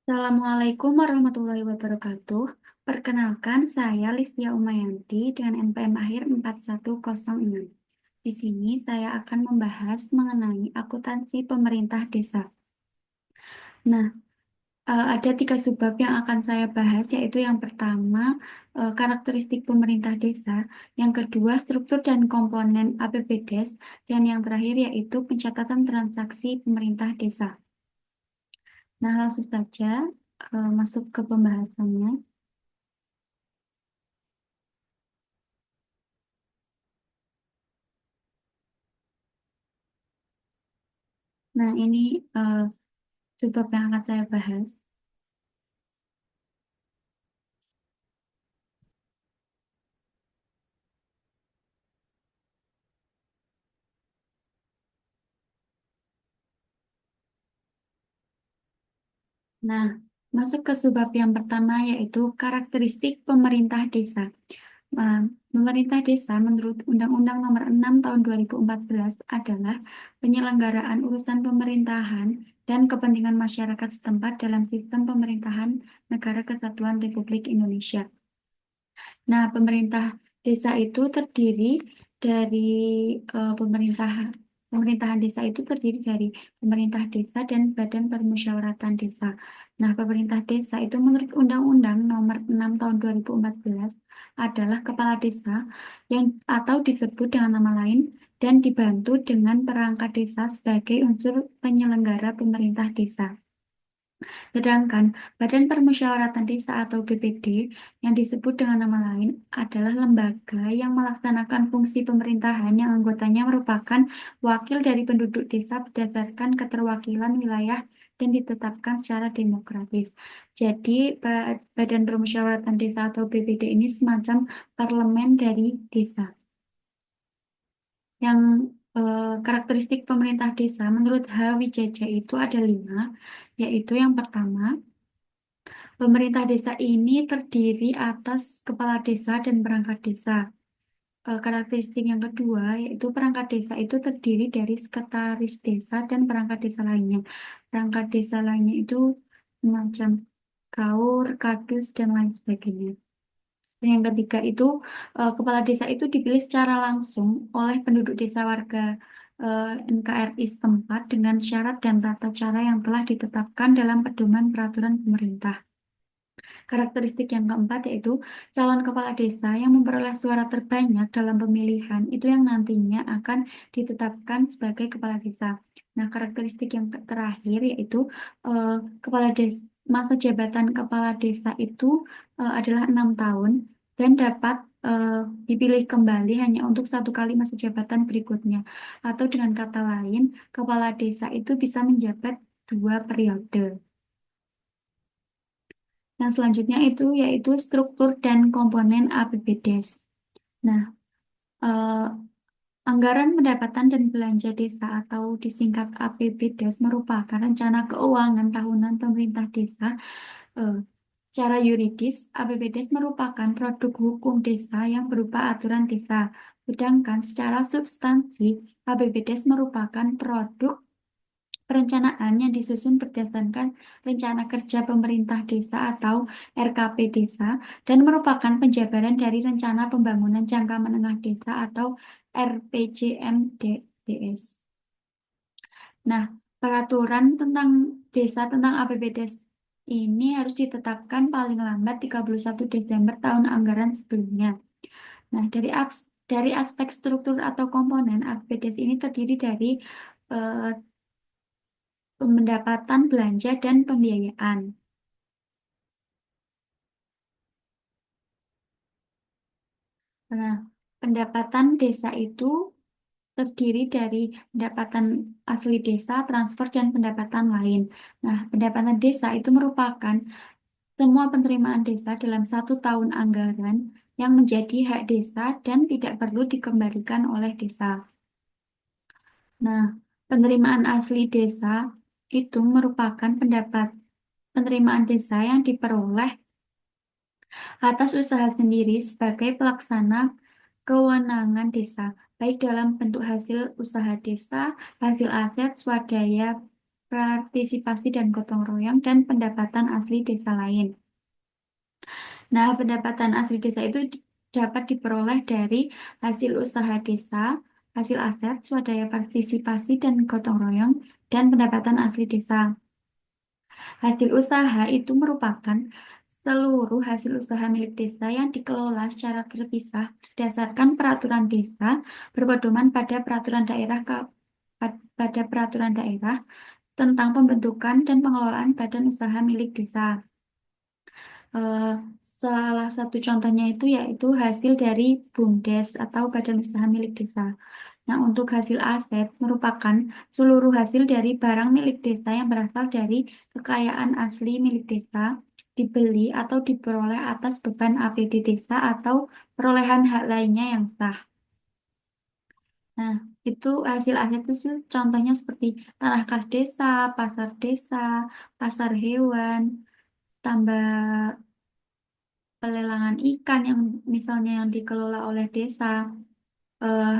Assalamualaikum warahmatullahi wabarakatuh. Perkenalkan, saya Listia Umayanti dengan NPM akhir 4106. Di sini saya akan membahas mengenai akuntansi pemerintah desa. Nah, ada tiga subbab yang akan saya bahas, yaitu yang pertama, karakteristik pemerintah desa, yang kedua, struktur dan komponen APBDes, dan yang terakhir yaitu pencatatan transaksi pemerintah desa. Nah, langsung saja masuk ke pembahasannya. Nah, ini sebab yang akan saya bahas. Nah, masuk ke sebab yang pertama yaitu karakteristik pemerintah desa. Nah, pemerintah desa menurut Undang-Undang Nomor 6 Tahun 2014 adalah penyelenggaraan urusan pemerintahan dan kepentingan masyarakat setempat dalam sistem pemerintahan Negara Kesatuan Republik Indonesia. Nah, pemerintah desa itu terdiri dari pemerintahan. Pemerintahan desa itu terdiri dari pemerintah desa dan badan permusyawaratan desa. Nah, pemerintah desa itu menurut Undang-Undang Nomor 6 Tahun 2014 adalah kepala desa yang atau disebut dengan nama lain dan dibantu dengan perangkat desa sebagai unsur penyelenggara pemerintah desa. Sedangkan Badan Permusyawaratan Desa atau BPD yang disebut dengan nama lain adalah lembaga yang melaksanakan fungsi pemerintahan yang anggotanya merupakan wakil dari penduduk desa berdasarkan keterwakilan wilayah dan ditetapkan secara demokratis. Jadi, Badan Permusyawaratan Desa atau BPD ini semacam parlemen dari desa. Yang karakteristik pemerintah desa menurut H. Wijaja itu ada 5, yaitu yang pertama, pemerintah desa ini terdiri atas kepala desa dan perangkat desa. Karakteristik yang kedua yaitu perangkat desa itu terdiri dari sekretaris desa dan perangkat desa lainnya. Perangkat desa lainnya itu semacam kaur, kadus, dan lain sebagainya. Dan yang ketiga itu kepala desa itu dipilih secara langsung oleh penduduk desa warga NKRI setempat dengan syarat dan tata cara yang telah ditetapkan dalam pedoman peraturan pemerintah. Karakteristik yang keempat yaitu calon kepala desa yang memperoleh suara terbanyak dalam pemilihan itu yang nantinya akan ditetapkan sebagai kepala desa. Nah, karakteristik yang terakhir yaitu eh, kepala desa masa jabatan kepala desa itu adalah 6 tahun dan dapat eh, dipilih kembali hanya untuk satu kali masa jabatan berikutnya. Atau dengan kata lain, kepala desa itu bisa menjabat 2 periode. Yang selanjutnya itu yaitu struktur dan komponen APBDes. Nah, eh, anggaran pendapatan dan belanja desa atau disingkat APBDes merupakan rencana keuangan tahunan pemerintah desa. Eh, Secara yuridis, APBDes merupakan produk hukum desa yang berupa aturan desa. Sedangkan secara substansi, APBDes merupakan produk perencanaan yang disusun berdasarkan Rencana Kerja Pemerintah Desa atau RKP Desa dan merupakan penjabaran dari Rencana Pembangunan Jangka Menengah Desa atau RPJMDS. Nah, peraturan tentang desa tentang APBDes ini harus ditetapkan paling lambat 31 Desember tahun anggaran sebelumnya. Nah, dari aspek struktur atau komponen APBDes ini terdiri dari eh, pendapatan belanja dan pembiayaan. Nah, pendapatan desa itu terdiri dari pendapatan asli desa, transfer, dan pendapatan lain. Nah, pendapatan desa itu merupakan semua penerimaan desa dalam 1 tahun anggaran yang menjadi hak desa dan tidak perlu dikembalikan oleh desa. Nah, penerimaan asli desa itu merupakan penerimaan desa yang diperoleh atas usaha sendiri sebagai pelaksana kewenangan desa, baik dalam bentuk hasil usaha desa, hasil aset, swadaya, partisipasi dan gotong royong, dan pendapatan asli desa lain. Nah, pendapatan asli desa itu dapat diperoleh dari hasil usaha desa, hasil aset, swadaya partisipasi dan gotong royong, dan pendapatan asli desa. Hasil usaha itu merupakan seluruh hasil usaha milik desa yang dikelola secara terpisah berdasarkan peraturan desa berpedoman pada pada peraturan daerah tentang pembentukan dan pengelolaan badan usaha milik desa. Eh, Salah satu contohnya itu yaitu hasil dari BUMDes atau Badan Usaha Milik Desa. Nah, untuk hasil aset merupakan seluruh hasil dari barang milik desa yang berasal dari kekayaan asli milik desa, dibeli atau diperoleh atas beban APD desa atau perolehan hak lainnya yang sah. Nah, itu hasil aset itu contohnya seperti tanah kas desa, pasar hewan, tambah pelelangan ikan yang misalnya yang dikelola oleh desa,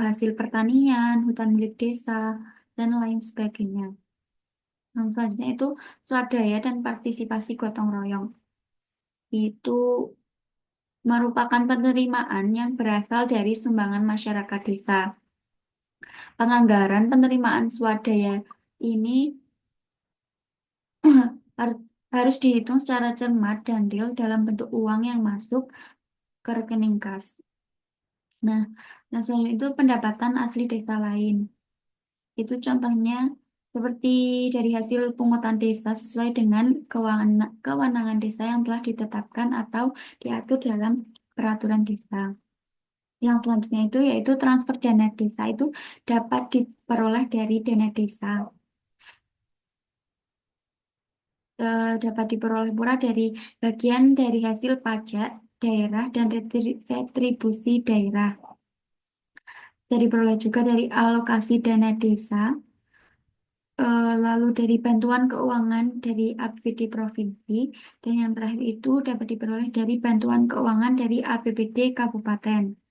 hasil pertanian, hutan milik desa, dan lain sebagainya. Yang selanjutnya itu swadaya dan partisipasi gotong royong. Itu merupakan penerimaan yang berasal dari sumbangan masyarakat desa. Penganggaran penerimaan swadaya ini har- harus dihitung secara cermat dan real dalam bentuk uang yang masuk ke rekening kas. Nah, selanjutnya itu pendapatan asli desa lain. Itu contohnya seperti dari hasil pungutan desa sesuai dengan kewenangan desa yang telah ditetapkan atau diatur dalam peraturan desa. Yang selanjutnya itu yaitu transfer dana desa itu dapat diperoleh dari dana desa. Dapat diperoleh pula dari bagian dari hasil pajak daerah dan retribusi daerah. Bisa diperoleh juga dari alokasi dana desa, lalu dari bantuan keuangan dari APBD provinsi, dan yang terakhir itu dapat diperoleh dari bantuan keuangan dari APBD kabupaten.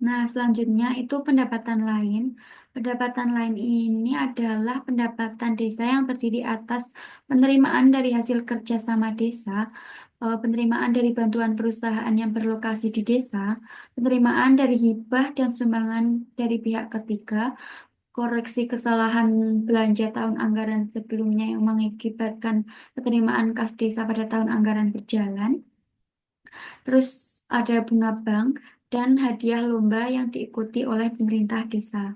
Nah, selanjutnya itu pendapatan lain. Pendapatan lain ini adalah pendapatan desa yang terdiri atas penerimaan dari hasil kerjasama desa, penerimaan dari bantuan perusahaan yang berlokasi di desa, penerimaan dari hibah dan sumbangan dari pihak ketiga, koreksi kesalahan belanja tahun anggaran sebelumnya yang mengakibatkan penerimaan kas desa pada tahun anggaran berjalan. Terus ada bunga bank dan hadiah lomba yang diikuti oleh pemerintah desa.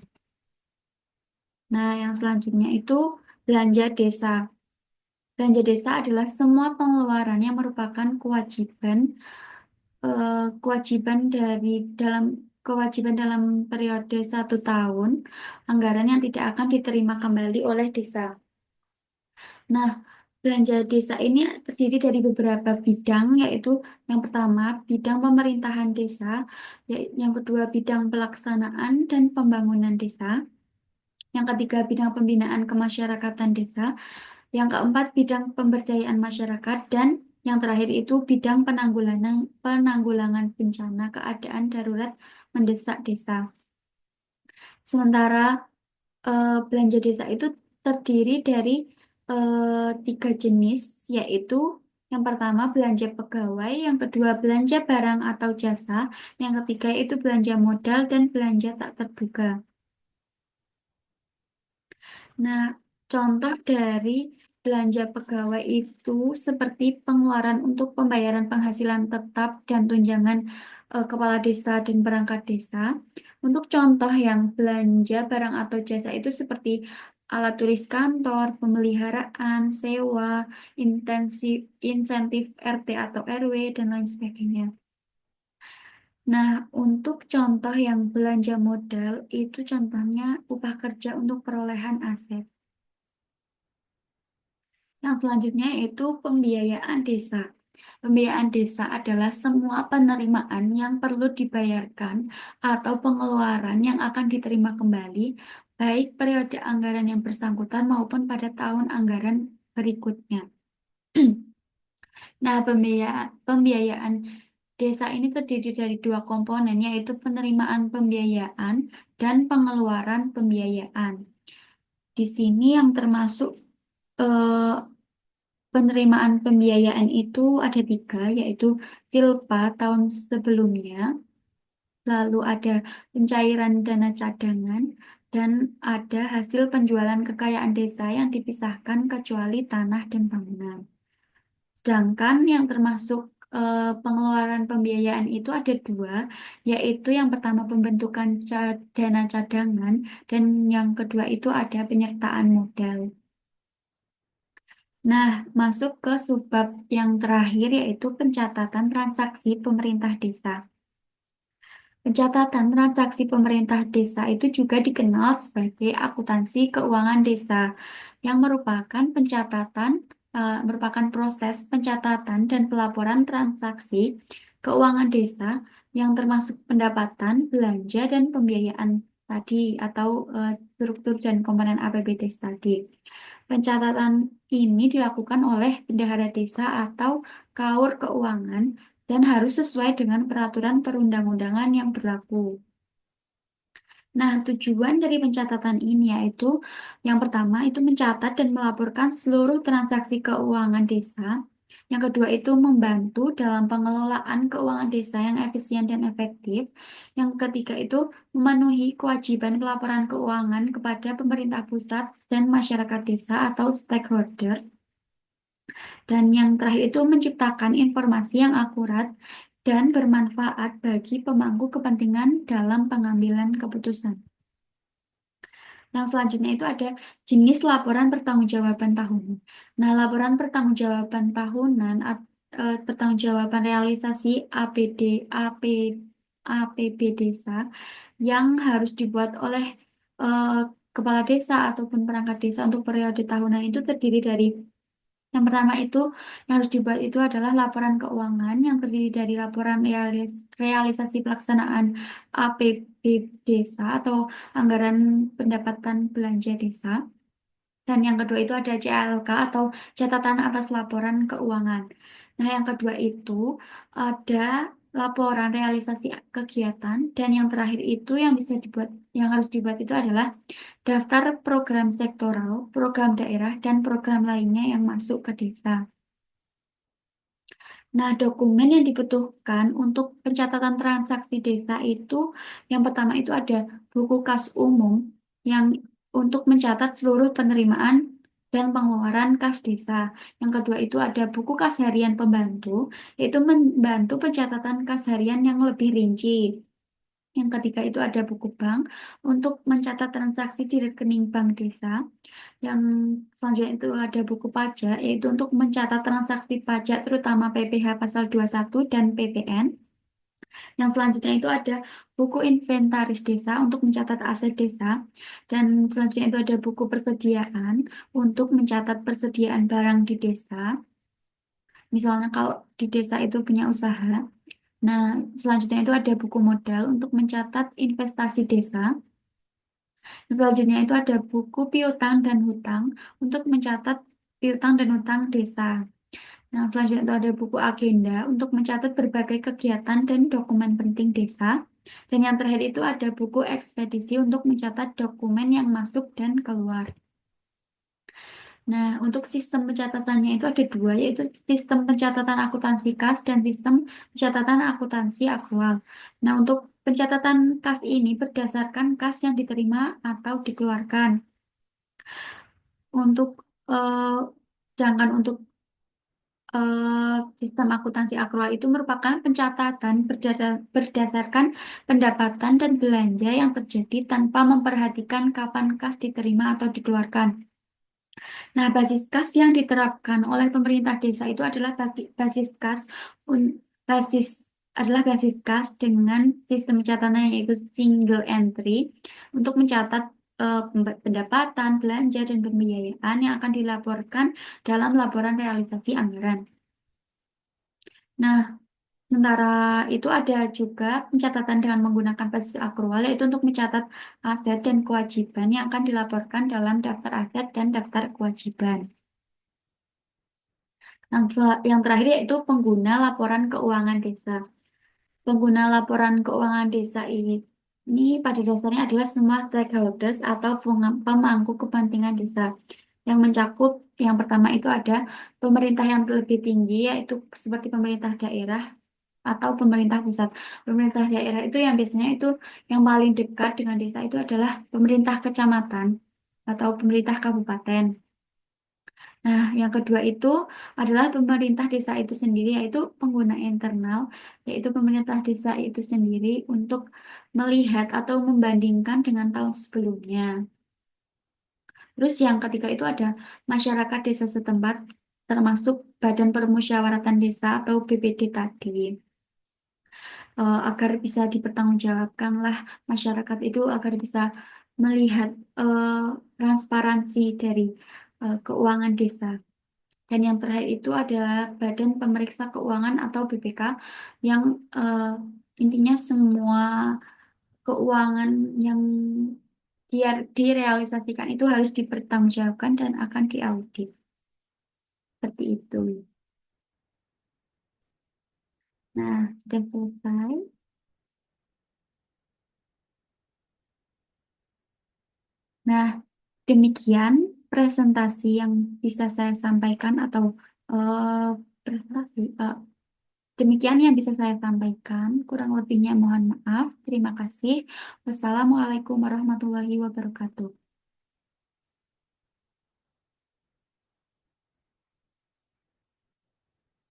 Nah, yang selanjutnya itu belanja desa. Belanja desa adalah semua pengeluaran yang merupakan kewajiban dari dalam kewajiban dalam periode 1 tahun anggaran yang tidak akan diterima kembali oleh desa. Nah, belanja desa ini terdiri dari beberapa bidang, yaitu yang pertama bidang pemerintahan desa, yang kedua bidang pelaksanaan dan pembangunan desa, yang ketiga bidang pembinaan kemasyarakatan desa, yang keempat bidang pemberdayaan masyarakat, dan yang terakhir itu bidang penanggulangan bencana keadaan darurat mendesak desa. Sementara belanja desa itu terdiri dari 3 jenis, yaitu yang pertama belanja pegawai, yang kedua belanja barang atau jasa, yang ketiga itu belanja modal dan belanja tak terduga. Nah, contoh dari belanja pegawai itu seperti pengeluaran untuk pembayaran penghasilan tetap dan tunjangan kepala desa dan perangkat desa. Untuk contoh yang belanja barang atau jasa itu seperti alat tulis kantor, pemeliharaan, sewa, insentif RT atau RW, dan lain sebagainya. Nah, untuk contoh yang belanja modal itu contohnya upah kerja untuk perolehan aset. Yang selanjutnya yaitu pembiayaan desa. Pembiayaan desa adalah semua penerimaan yang perlu dibayarkan atau pengeluaran yang akan diterima kembali, baik periode anggaran yang bersangkutan maupun pada tahun anggaran berikutnya. Nah, pembiayaan desa ini terdiri dari 2 komponen, yaitu penerimaan pembiayaan dan pengeluaran pembiayaan. Di sini yang termasuk eh, penerimaan pembiayaan itu ada tiga, yaitu silpa tahun sebelumnya, lalu ada pencairan dana cadangan, dan ada hasil penjualan kekayaan desa yang dipisahkan kecuali tanah dan bangunan. Sedangkan yang termasuk pengeluaran pembiayaan itu ada dua, yaitu yang pertama pembentukan dana cadangan, dan yang kedua itu ada penyertaan modal. Nah, masuk ke subbab yang terakhir yaitu pencatatan transaksi pemerintah desa. Pencatatan transaksi pemerintah desa itu juga dikenal sebagai akuntansi keuangan desa, yang merupakan proses pencatatan dan pelaporan transaksi keuangan desa yang termasuk pendapatan, belanja, dan pembiayaan tadi atau struktur dan komponen APBD tadi. Pencatatan ini dilakukan oleh bendahara desa atau kaur keuangan dan harus sesuai dengan peraturan perundang-undangan yang berlaku. Nah, tujuan dari pencatatan ini yaitu yang pertama itu mencatat dan melaporkan seluruh transaksi keuangan desa. Yang kedua itu membantu dalam pengelolaan keuangan desa yang efisien dan efektif. Yang ketiga itu memenuhi kewajiban pelaporan keuangan kepada pemerintah pusat dan masyarakat desa atau stakeholders. Dan yang terakhir itu menciptakan informasi yang akurat dan bermanfaat bagi pemangku kepentingan dalam pengambilan keputusan. Yang selanjutnya itu ada jenis laporan pertanggungjawaban tahunan. Nah, laporan pertanggungjawaban tahunan, pertanggungjawaban realisasi APB desa yang harus dibuat oleh eh, kepala desa ataupun perangkat desa untuk periode tahunan itu terdiri dari yang pertama itu yang harus dibuat itu adalah laporan keuangan yang terdiri dari laporan realisasi pelaksanaan APB desa atau anggaran pendapatan belanja desa. Dan yang kedua itu ada CLK atau catatan atas laporan keuangan. Nah, yang kedua itu ada laporan realisasi kegiatan dan yang terakhir itu yang harus dibuat itu adalah daftar program sektoral, program daerah, dan program lainnya yang masuk ke desa. Nah, dokumen yang dibutuhkan untuk pencatatan transaksi desa itu, yang pertama itu ada buku kas umum yang untuk mencatat seluruh penerimaan dan pengeluaran kas desa. Yang kedua itu ada buku kas harian pembantu, yaitu membantu pencatatan kas harian yang lebih rinci. Yang ketiga itu ada buku bank untuk mencatat transaksi di rekening bank desa. Yang selanjutnya itu ada buku pajak, yaitu untuk mencatat transaksi pajak terutama PPh pasal 21 dan PPN. Yang selanjutnya itu ada buku inventaris desa untuk mencatat aset desa. Dan selanjutnya itu ada buku persediaan untuk mencatat persediaan barang di desa. Misalnya kalau di desa itu punya usaha. Nah, selanjutnya itu ada buku modal untuk mencatat investasi desa. Selanjutnya itu ada buku piutang dan hutang untuk mencatat piutang dan hutang desa. Nah, selanjutnya itu ada buku agenda untuk mencatat berbagai kegiatan dan dokumen penting desa. Dan yang terakhir itu ada buku ekspedisi untuk mencatat dokumen yang masuk dan keluar. Nah, untuk sistem pencatatannya itu ada dua, yaitu sistem pencatatan akuntansi kas dan sistem pencatatan akuntansi aktual. Nah, untuk pencatatan kas ini berdasarkan kas yang diterima atau dikeluarkan. Untuk eh, sedangkan untuk sistem akuntansi akrual itu merupakan pencatatan berdasarkan pendapatan dan belanja yang terjadi tanpa memperhatikan kapan kas diterima atau dikeluarkan. Nah, basis kas yang diterapkan oleh pemerintah desa itu adalah basis kas un- basis basis kas dengan sistem pencatatan yaitu single entry untuk mencatat pendapatan, belanja, dan pembiayaan yang akan dilaporkan dalam laporan realisasi anggaran. Nah, sementara itu ada juga pencatatan dengan menggunakan basis akrual yaitu untuk mencatat aset dan kewajiban yang akan dilaporkan dalam daftar aset dan daftar kewajiban. Yang terakhir yaitu pengguna laporan keuangan desa. Pengguna laporan keuangan desa ini. Ini pada dasarnya adalah semua stakeholders atau pemangku kepentingan desa yang mencakup yang pertama itu ada pemerintah yang lebih tinggi yaitu seperti pemerintah daerah atau pemerintah pusat. Pemerintah daerah itu yang biasanya itu yang paling dekat dengan desa itu adalah pemerintah kecamatan atau pemerintah kabupaten. Nah, yang kedua itu adalah pemerintah desa itu sendiri, yaitu pengguna internal, yaitu pemerintah desa itu sendiri untuk melihat atau membandingkan dengan tahun sebelumnya. Terus yang ketiga itu ada masyarakat desa setempat, termasuk Badan Permusyawaratan Desa atau BPD tadi. Agar bisa dipertanggungjawabkan lah masyarakat itu agar bisa melihat eh, transparansi dari keuangan desa. Dan yang terakhir itu adalah Badan Pemeriksa Keuangan atau BPK yang eh, intinya semua keuangan yang dia direalisasikan itu harus dipertanggungjawabkan dan akan diaudit. Seperti itu. Nah, sudah selesai. Nah, demikian presentasi yang bisa saya sampaikan atau eh, presentasi. Demikian yang bisa saya sampaikan. Kurang lebihnya mohon maaf. Terima kasih. Wassalamualaikum warahmatullahi wabarakatuh.